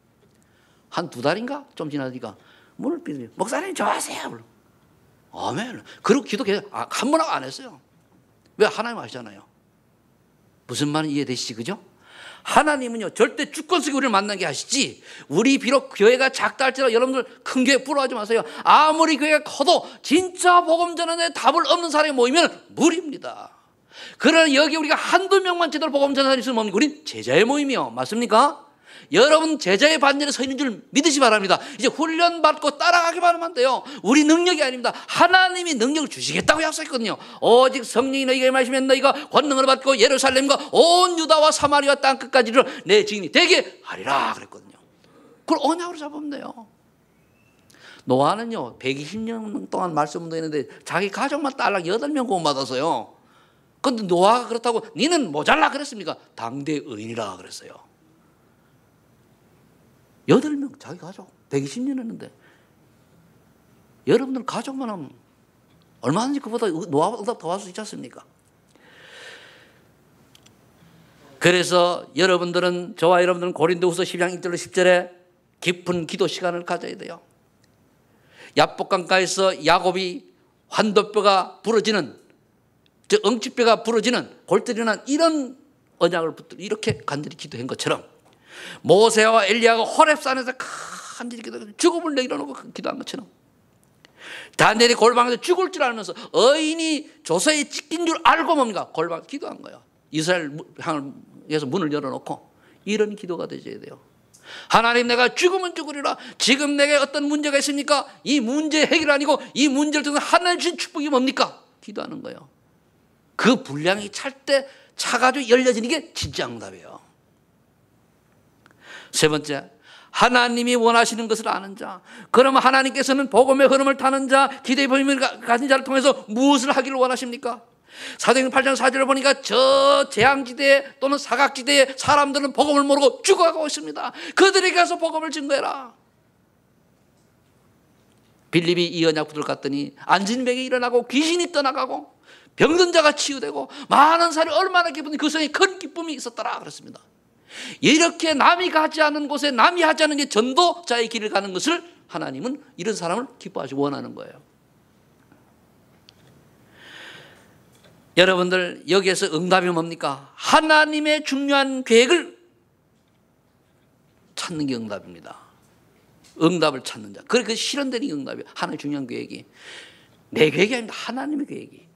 한 2달인가 좀 지나니까 문을 삐더니 목사님 좋아하세요. 아멘. 그리고 기도 계속 한 번 안 했어요. 왜? 하나님 아시잖아요. 무슨 말인지 이해되시지, 그죠? 하나님은요 절대 주권 속에 우리를 만나게 하시지, 우리 비록 교회가 작다 할지라도 여러분들 큰 교회 부러워하지 마세요. 아무리 교회가 커도 진짜 복음 전하는데 답을 없는 사람이 모이면 무리입니다. 그러나 여기 우리가 한두 명만 제대로 복음 전하는 사람이 있으면 뭡니까? 우린 제자의 모임이요, 맞습니까? 여러분 제자의 반열에 서 있는 줄 믿으시 바랍니다. 이제 훈련받고 따라가기만 하면 돼요. 우리 능력이 아닙니다. 하나님이 능력을 주시겠다고 약속했거든요. 오직 성령이 너희에게 임하시면 너희가 권능을 받고 예루살렘과 온 유다와 사마리아 땅끝까지 이르러 내 증인이 되게 하리라 그랬거든요. 그걸 언약으로 잡으면 돼요. 노아는요 120년 동안 말씀도 했는데 자기 가족만 딸랑 8명 구원받았어요. 그런데 노아가 그렇다고 니는 모자라 그랬습니까? 당대 의인이라 그랬어요. 8명 자기 가족 120년 했는데, 여러분들 가족만 하면 얼마든지 그보다 노아보다 더 할 수 있지 않습니까? 그래서 여러분들은, 저와 여러분들은 고린도후서 12장 1절로 10절에 깊은 기도 시간을 가져야 돼요. 야복강가에서 야곱이 환도뼈가 부러지는, 즉 엉치뼈가 부러지는, 골절이 난 이런 언약을 붙들고 이렇게 간절히 기도한 것처럼, 모세와 엘리야가 호렙산에서 간절히 기도해서 죽음을 내려놓고 기도한 것처럼, 다니엘이 골방에서 죽을 줄 알면서 의인이 조서에 찢긴 줄 알고 뭡니까? 골방 기도한 거예요. 이스라엘 향해서 문을 열어놓고 이런 기도가 되셔야 돼요. 하나님, 내가 죽으면 죽으리라. 지금 내게 어떤 문제가 있습니까? 이 문제 해결 아니고 이 문제를 통해 하나님 주신 축복이 뭡니까? 기도하는 거예요. 그 분량이 찰 때 차가지고 열려지는 게 진짜 응답이에요. 세 번째, 하나님이 원하시는 것을 아는 자. 그러면 하나님께서는 복음의 흐름을 타는 자, 기대의 범위를 가진 자를 통해서 무엇을 하기를 원하십니까? 사도행전 8장 4절을 보니까 저 재앙지대에 또는 사각지대에 사람들은 복음을 모르고 죽어가고 있습니다. 그들에게 가서 복음을 증거해라. 빌립이 이 언약 붙들고 갔더니 안진병이 일어나고 귀신이 떠나가고 병든 자가 치유되고 많은 사람이 얼마나 기쁜지 그 성에 큰 기쁨이 있었더라 그랬습니다. 이렇게 남이 가지 않은 곳에 남이 하지 않은 게 전도자의 길을 가는 것을 하나님은 이런 사람을 기뻐하시고 원하는 거예요. 여러분들 여기에서 응답이 뭡니까? 하나님의 중요한 계획을 찾는 게 응답입니다. 응답을 찾는 자. 그렇게 실현되는 게 응답이에요. 하나님의 중요한 계획이. 내 계획이 아닙니다. 하나님의 계획이.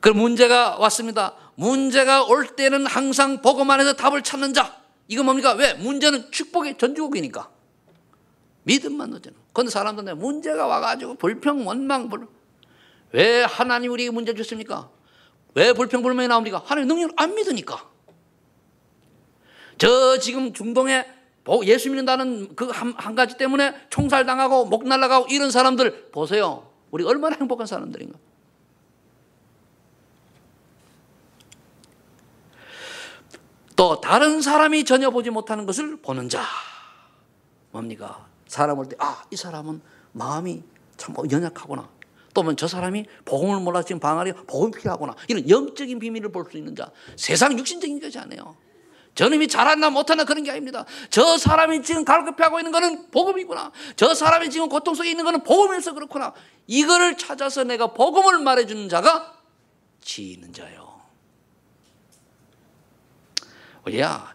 그럼 문제가 왔습니다. 문제가 올 때는 항상 복음 안에서 답을 찾는 자. 이거 뭡니까? 왜? 문제는 축복의 전주곡이니까. 믿음만 넣잖아. 그런데 사람들은 문제가 와가지고 불평, 원망, 왜 하나님 우리에게 문제 주십니까? 왜 불평, 불만이 나옵니까? 하나님 능력을 안 믿으니까. 저 지금 중동에 예수 믿는다는 그 한 가지 때문에 총살당하고 목 날라가고 이런 사람들 보세요. 우리 얼마나 행복한 사람들인가. 또 다른 사람이 전혀 보지 못하는 것을 보는 자. 뭡니까? 사람 올 때 이 사람은 마음이 참 연약하구나. 또 저 사람이 복음을 몰라서 지금 방황이 복음이 필요하구나. 이런 영적인 비밀을 볼 수 있는 자. 세상 육신적인 것이 아니에요. 저놈이 잘하나 못하나 그런 게 아닙니다. 저 사람이 지금 갈급해하고 있는 것은 복음이구나. 저 사람이 지금 고통 속에 있는 것은 복음에서 그렇구나. 이거를 찾아서 내가 복음을 말해주는 자가 지혜 있는 자예요. 우리야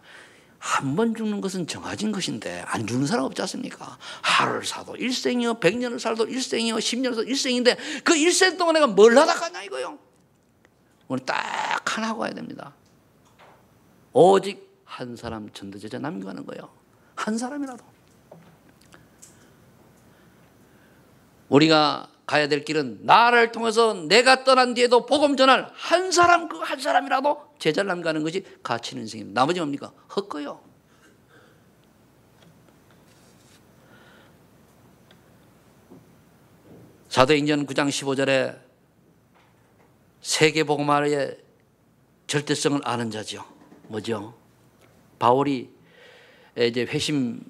한 번 죽는 것은 정해진 것인데 안 죽는 사람 없지 않습니까? 하루를 사도 일생이요, 100년을 살도 일생이요, 10년을 살도 일생인데 그 일생 동안 내가 뭘 하다 가냐 이거요. 오늘 딱 하나 하고 가야 됩니다. 오직 한 사람 전도제자 남겨가는 거예요. 한 사람이라도. 우리가 가야 될 길은 나를 통해서 내가 떠난 뒤에도 복음 전할 한 사람, 그 한 사람이라도 제자를 남겨가는 것이 가치 있는 인생입니다. 나머지 뭡니까? 헛거요. 사도행전 9장 15절에 세계 복음화의 절대성을 아는 자죠. 뭐죠? 바울이 이제 회심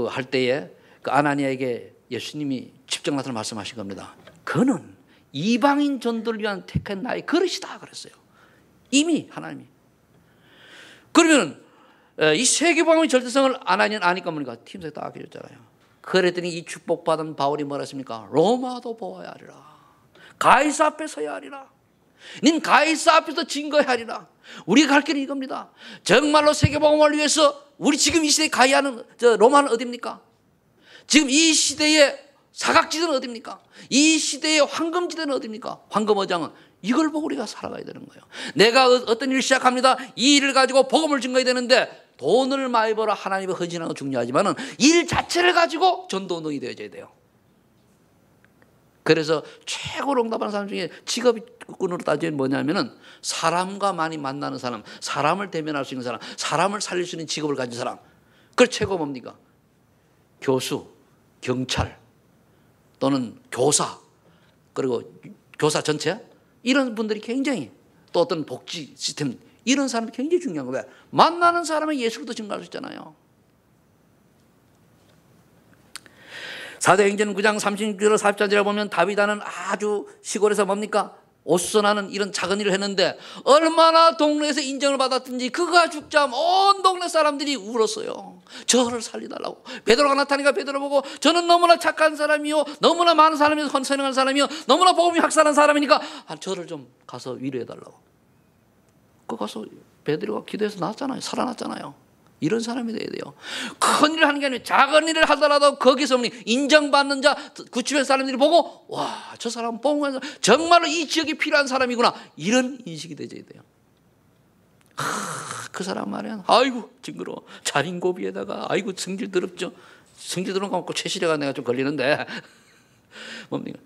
할 때에 그 아나니아에게 예수님이 직접 나타나 말씀하신 겁니다. 그는 이방인 전도를 위한 택한 나의 그릇이다 그랬어요. 이미 하나님이. 그러면 이 세계복음의 절대성을 아나니아는 아니까 뭡니까? 팀에서 딱 해줬잖아요. 그랬더니 이 축복받은 바울이 뭐라 했습니까? 로마도 보아야 하리라. 가이사 앞에 서야 하리라. 닌 가이사 앞에서 증거해야 하리라. 우리가 갈 길은 이겁니다. 정말로 세계복음을 위해서 우리 지금 이 시대에 가야 하는 로마는 어디입니까? 지금 이 시대의 사각지대는 어디입니까? 이 시대의 황금지대는 어디입니까? 황금어장은 이걸 보고 우리가 살아가야 되는 거예요. 내가 어떤 일을 시작합니다. 이 일을 가지고 복음을 증거해야 되는데 돈을 많이 벌어 하나님을 헌신하는 건 중요하지만 일 자체를 가지고 전도운동이 되어져야 돼요. 그래서 최고로 응답하는 사람 중에 직업군으로 따지면 뭐냐면은 사람과 많이 만나는 사람, 사람을 대면할 수 있는 사람, 사람을 살릴 수 있는 직업을 가진 사람. 그걸 최고 뭡니까? 교수, 경찰 또는 교사, 그리고 교사 전체 이런 분들이 굉장히, 또 어떤 복지 시스템 이런 사람이 굉장히 중요한 거예요. 만나는 사람은 예수로도 증거할 수 있잖아요. 사도행전 9장 36절 44절에 보면 다윗아는 아주 시골에서 뭡니까? 옷선하는 이런 작은 일을 했는데 얼마나 동네에서 인정을 받았든지 그가 죽자 온 동네 사람들이 울었어요. 저를 살려달라고. 베드로가 나타나니까 베드로 보고 저는 너무나 착한 사람이요, 너무나 많은 사람이요, 선행한 사람이요, 너무나 복음이 확산한 사람이니까 저를 좀 가서 위로해달라고. 그 가서 베드로가 기도해서 나왔잖아요. 살아났잖아요. 이런 사람이 돼야 돼요. 큰 일을 하는 게 아니라 작은 일을 하더라도 거기서 인정받는 자, 그 주변 사람들이 보고 와, 저 사람은 복음을 정말로 이 지역에 필요한 사람이구나, 이런 인식이 되어야 돼요. 그 사람 말이야, 아이고 징그러워, 자린고비에다가 아이고 성질 더럽죠. 성질 더러운 거 먹고 최시래가 내가 좀 걸리는데 뭡니까?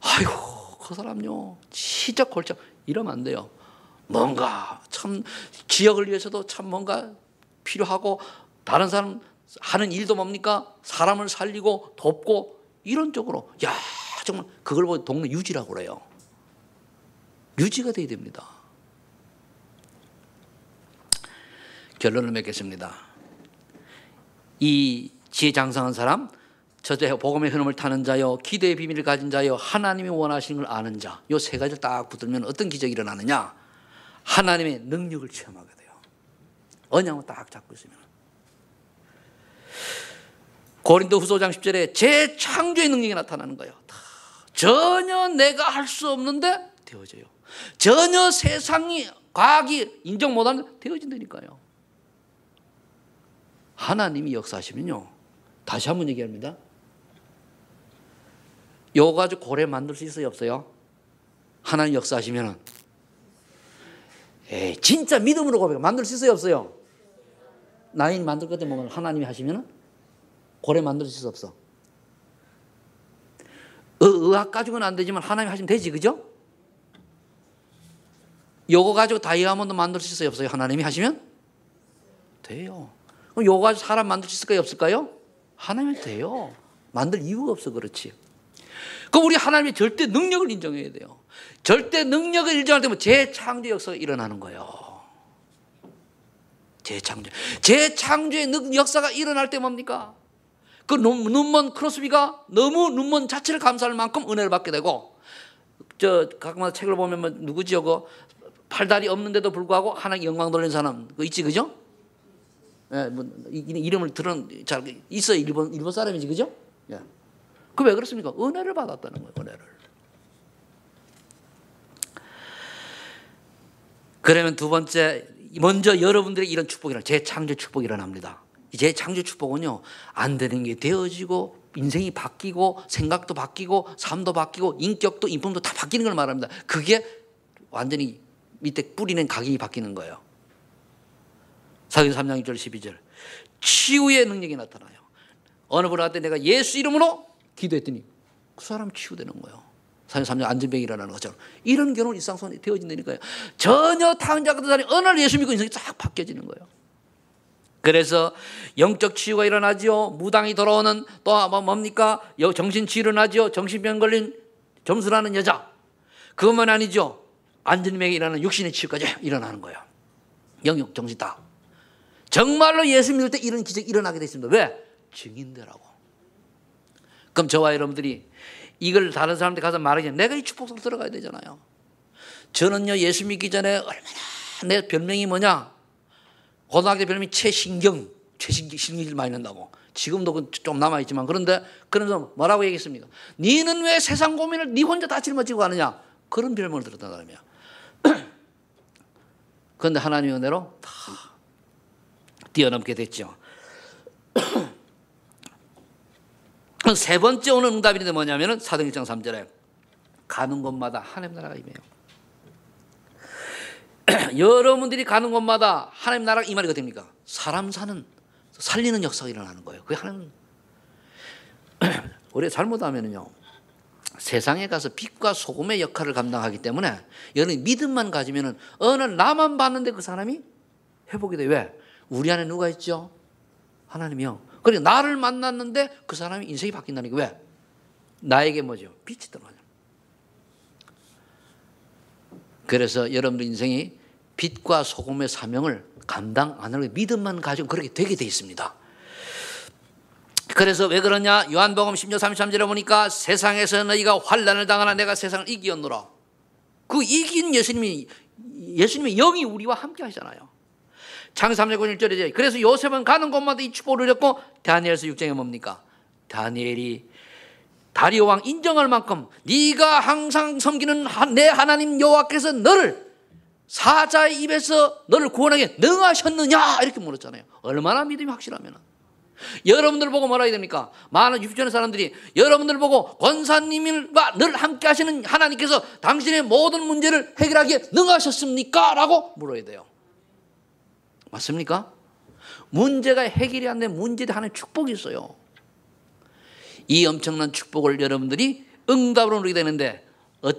아이고 그 사람요 진짜 골치 이러면 안 돼요. 뭔가 참 지역을 위해서도 참 뭔가 필요하고, 다른 사람 하는 일도 뭡니까? 사람을 살리고 돕고 이런 쪽으로, 야 정말 그걸 보고 동네 유지라고 그래요. 유지가 돼야 됩니다. 결론을 맺겠습니다. 이 지혜 장성한 사람, 저자여 복음의 흐름을 타는 자여, 기도의 비밀을 가진 자여, 하나님이 원하시는 걸 아는 자, 이 세 가지를 딱 붙들면 어떤 기적이 일어나느냐? 하나님의 능력을 체험하게 돼요. 언약을 딱 잡고 있으면. 고린도 후서 5장 10절에 재창조의 능력이 나타나는 거예요. 전혀 내가 할 수 없는데 되어져요. 전혀 세상이, 과학이 인정 못하는데 되어진다니까요. 하나님이 역사하시면요, 다시 한번 얘기합니다. 요거 가지고 고래 만들 수 있어요, 없어요? 하나님 역사하시면은, 진짜 믿음으로 고백 만들 수 있어요, 없어요? 나인 만들 것 때문에 하나님이 하시면은 고래 만들 수 있어, 없어? 의학 가지고는 안 되지만 하나님이 하시면 되지, 그죠? 요거 가지고 다이아몬드 만들 수 있어요, 없어요? 하나님이 하시면 돼요. 그럼 요거 가지고 사람 만들 수 있을까요, 없을까요? 하나님이 돼요. 만들 이유가 없어. 그렇지. 그럼 우리 하나님의 절대 능력을 인정해야 돼요. 절대 능력을 인정할 때면 재창조 역사가 일어나는 거예요. 재창조의 역사가 일어날 때 뭡니까? 그 눈먼 크로스비가 너무 눈먼 자체를 감사할 만큼 은혜를 받게 되고, 가끔마다 책을 보면 누구지요? 그 팔다리 없는데도 불구하고 하나님 영광 돌리는 사람 그 있지, 그죠? 예, 이름을 들은 잘 있어요. 일본 사람이지, 그죠? 예. 그 왜 그렇습니까? 은혜를 받았다는 거예요. 은혜를. 그러면 두 번째, 먼저 여러분들의 이런 축복이 일어나, 재창조 축복이 일어납니다. 이 재창조 축복은요, 안 되는 게 되어지고 인생이 바뀌고 생각도 바뀌고 삶도 바뀌고 인격도 인품도 다 바뀌는 걸 말합니다. 그게 완전히 밑에 뿌리는 가격이 바뀌는 거예요. 사도행전 3장 1절 12절 치유의 능력이 나타나요. 어느 분한테 내가 예수 이름으로 기도했더니 그 사람 치유되는 거예요. 사도행전 3장 안전병이 일어나는 것처럼 이런 경우는 일상생활이 되어진다니까요. 전혀 타은자 같은 사람이 어느 날 예수 믿고 인생이 쫙 바뀌어지는 거예요. 그래서 영적 치유가 일어나죠. 무당이 돌아오는, 또 뭡니까? 정신치유 일어나죠. 정신병 걸린 점수라는 여자. 그것만 아니죠. 안전병이 일어나는 육신의 치유까지 일어나는 거예요. 영역 정신 다. 정말로 예수 믿을 때 이런 기적이 일어나게 돼 있습니다. 왜? 증인되라고. 그럼 저와 여러분들이 이걸 다른 사람한테 가서 말하기 전에 내가 이 축복 속으로 들어가야 되잖아요. 저는요, 예수 믿기 전에 얼마나, 내 별명이 뭐냐? 고등학교 별명이 최신경, 신경질 많이 난다고. 지금도 좀 남아있지만 그런데 그러면서 뭐라고 얘기했습니까? 니는 왜 세상 고민을 니 혼자 다 짊어지고 가느냐? 그런 별명을 들었단 말이야. 그런데 하나님의 은혜로 다 뛰어넘게 됐죠. 세 번째 오는 응답인데 뭐냐면은 사도행전 3절에 가는 곳마다 하나님 나라가 임해요. 여러분들이 가는 곳마다 하나님 나라가 임하니까 됩니까? 사람 살리는 역사가 일어나는 거예요. 그게 하나님. 우리가 잘못하면요 세상에 가서 빛과 소금의 역할을 감당하기 때문에 여러분 믿음만 가지면은 어느 나만 봤는데 그 사람이 회복이 돼. 왜? 우리 안에 누가 있죠? 하나님이요. 그러니까 나를 만났는데 그 사람이 인생이 바뀐다니까. 왜? 나에게 뭐죠? 빛이 들어가죠. 그래서 여러분들 인생이 빛과 소금의 사명을 감당 안 하고 믿음만 가지고 그렇게 되게 돼 있습니다. 그래서 왜 그러냐? 요한복음 10장 33절에 보니까 세상에서 너희가 환난을 당하나 내가 세상을 이기었노라. 그 이긴 예수님의 영이 우리와 함께 하시잖아요. 창세기 3장 1절에 그래서 요셉은 가는 곳마다 이 축복을 누렸고 다니엘서 6장에 뭡니까? 다니엘이 다리오 왕 인정할 만큼 네가 항상 섬기는 내 하나님 여호와께서 너를 사자의 입에서 너를 구원하게 능하셨느냐 이렇게 물었잖아요. 얼마나 믿음이 확실하면. 여러분들 보고 뭐라 해야 됩니까? 많은 유치원의 사람들이 여러분들 보고 권사님과 늘 함께 하시는 하나님께서 당신의 모든 문제를 해결하기에 능하셨습니까? 라고 물어야 돼요. 맞습니까? 문제가 해결이 안 된 문제에 하나의 축복이 있어요. 이 엄청난 축복을 여러분들이 응답으로 누리게 되는데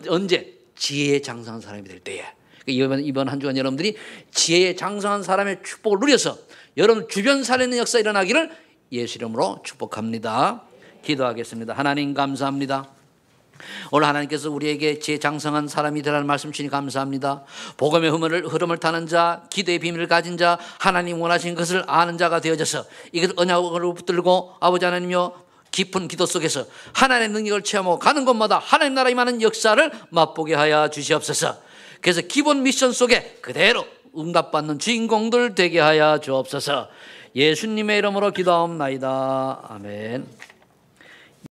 언제? 지혜에 장성한 사람이 될 때에. 이번 한 주간 여러분들이 지혜에 장성한 사람의 축복을 누려서 여러분 주변 살리는 역사 일어나기를 예수 이름으로 축복합니다. 기도하겠습니다. 하나님 감사합니다. 오늘 하나님께서 우리에게 지혜 장성한 사람이 되라는 말씀 주시니 감사합니다. 복음의 흐름을 타는 자, 기도의 비밀을 가진 자, 하나님 원하시는 것을 아는 자가 되어져서 이것을 언약으로 붙들고 아버지 하나님여 깊은 기도 속에서 하나님의 능력을 체험하고 가는 곳마다 하나님 나라 임하는 역사를 맛보게 하여 주시옵소서. 그래서 기본 미션 속에 그대로 응답받는 주인공들 되게 하여 주옵소서. 예수님의 이름으로 기도하옵나이다. 아멘.